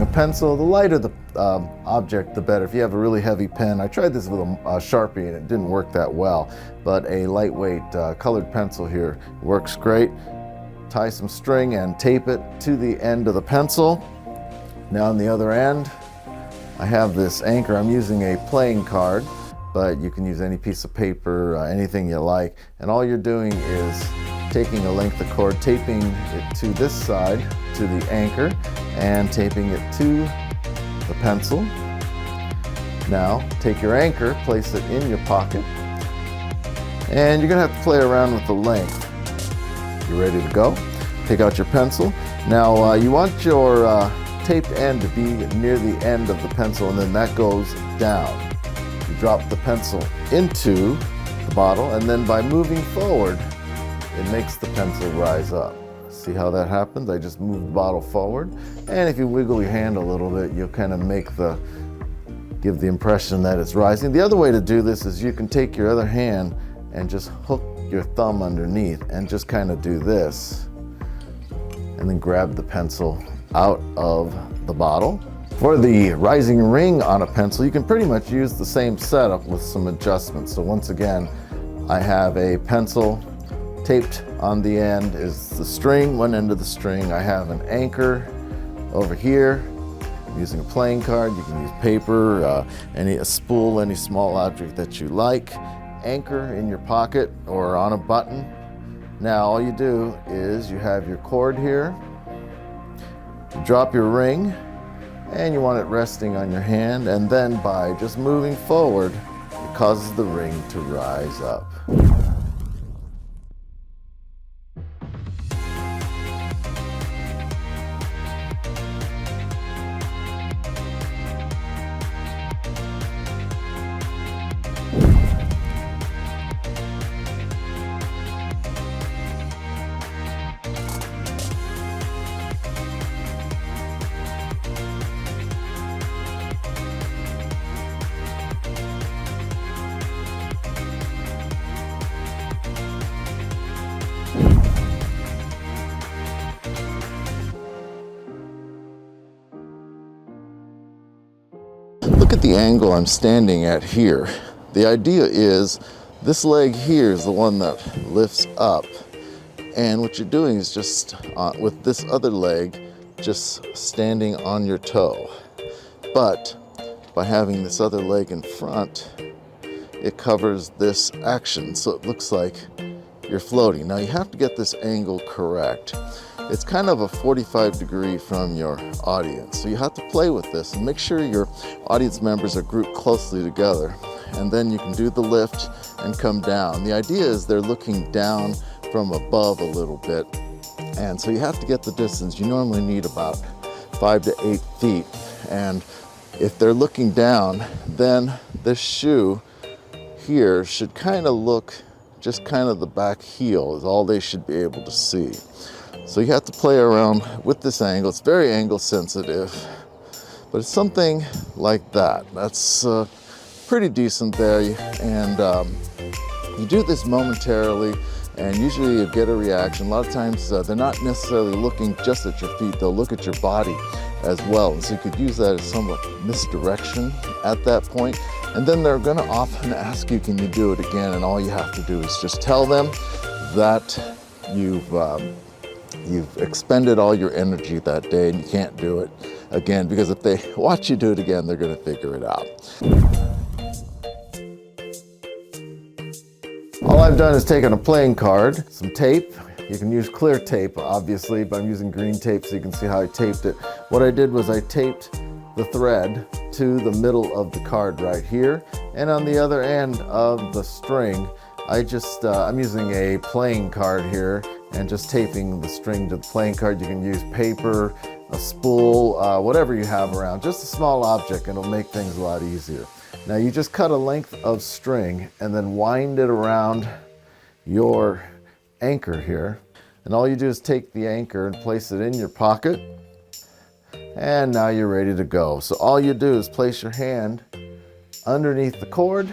using a pencil, the lighter the object, the better. If you have a really heavy pen, I tried this with a Sharpie and it didn't work that well, but a lightweight colored pencil here works great. Tie some string and tape it to the end of the pencil. Now on the other end, I have this anchor. I'm using a playing card, but you can use any piece of paper, anything you like. And all you're doing is taking a length of cord, taping it to this side, to the anchor, and taping it to the pencil. Now, take your anchor, place it in your pocket, and you're gonna have to play around with the length. You ready to go? Take out your pencil. Now, you want your taped end to be near the end of the pencil, and then that goes down. You drop the pencil into the bottle, and then by moving forward, it makes the pencil rise up. See how that happens? I just move the bottle forward, and if you wiggle your hand a little bit, you'll kind of give the impression that it's rising. The other way to do this is you can take your other hand and just hook your thumb underneath and just kind of do this, and then grab the pencil out of the bottle. For the rising ring on a pencil, you can pretty much use the same setup with some adjustments. So once again, I have a pencil. Taped on the end is the string, one end of the string. I have an anchor over here. I'm using a playing card. You can use paper, a spool, any small object that you like. Anchor in your pocket or on a button. Now all you do is you have your cord here. You drop your ring, and you want it resting on your hand, and then by just moving forward, it causes the ring to rise up. Look at the angle I'm standing at here. The idea is this leg here is the one that lifts up, and what you're doing is just with this other leg just standing on your toe. But by having this other leg in front, it covers this action, so it looks like you're floating. Now you have to get this angle correct. It's kind of a 45-degree from your audience. So you have to play with this and make sure your audience members are grouped closely together. And then you can do the lift and come down. The idea is they're looking down from above a little bit. And so you have to get the distance. You normally need about 5 to 8 feet. And if they're looking down, then this shoe here should kind of look, just kind of the back heel is all they should be able to see. So you have to play around with this angle. It's very angle sensitive, but it's something like that. That's pretty decent there. And you do this momentarily, and usually you get a reaction. A lot of times they're not necessarily looking just at your feet. They'll look at your body as well. And so you could use that as somewhat misdirection at that point. And then they're gonna often ask you, can you do it again? And all you have to do is just tell them that you've expended all your energy that day and you can't do it again, because if they watch you do it again, they're going to figure it out. All I've done is taken a playing card, some tape. You can use clear tape, obviously, but I'm using green tape so you can see how I taped it. What I did was I taped the thread to the middle of the card right here, and on the other end of the string, I'm using a playing card here and just taping the string to the playing card. You can use paper, a spool, whatever you have around, just a small object, and it'll make things a lot easier. Now you just cut a length of string and then wind it around your anchor here. And all you do is take the anchor and place it in your pocket. And now you're ready to go. So all you do is place your hand underneath the cord,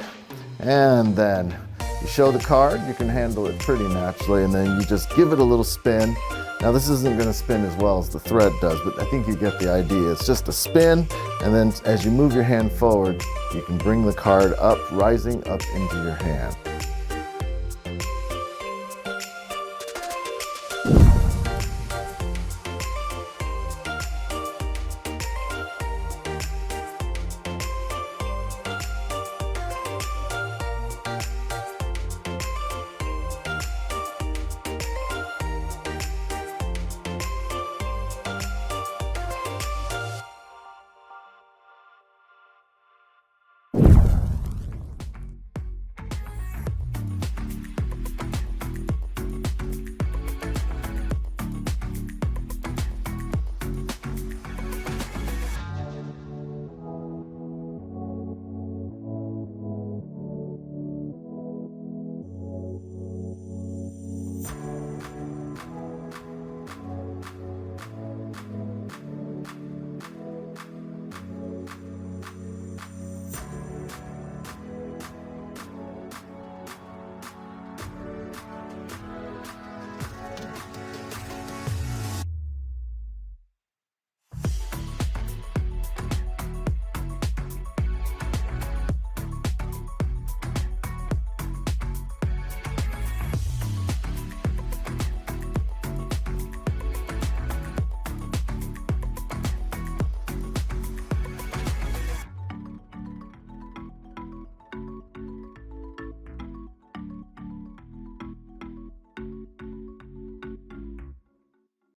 and then you show the card. You can handle it pretty naturally, and then you just give it a little spin, Now this isn't going to spin as well as the thread does, but I think you get the idea. It's just a spin, and then as you move your hand forward, you can bring the card up, rising up into your hand.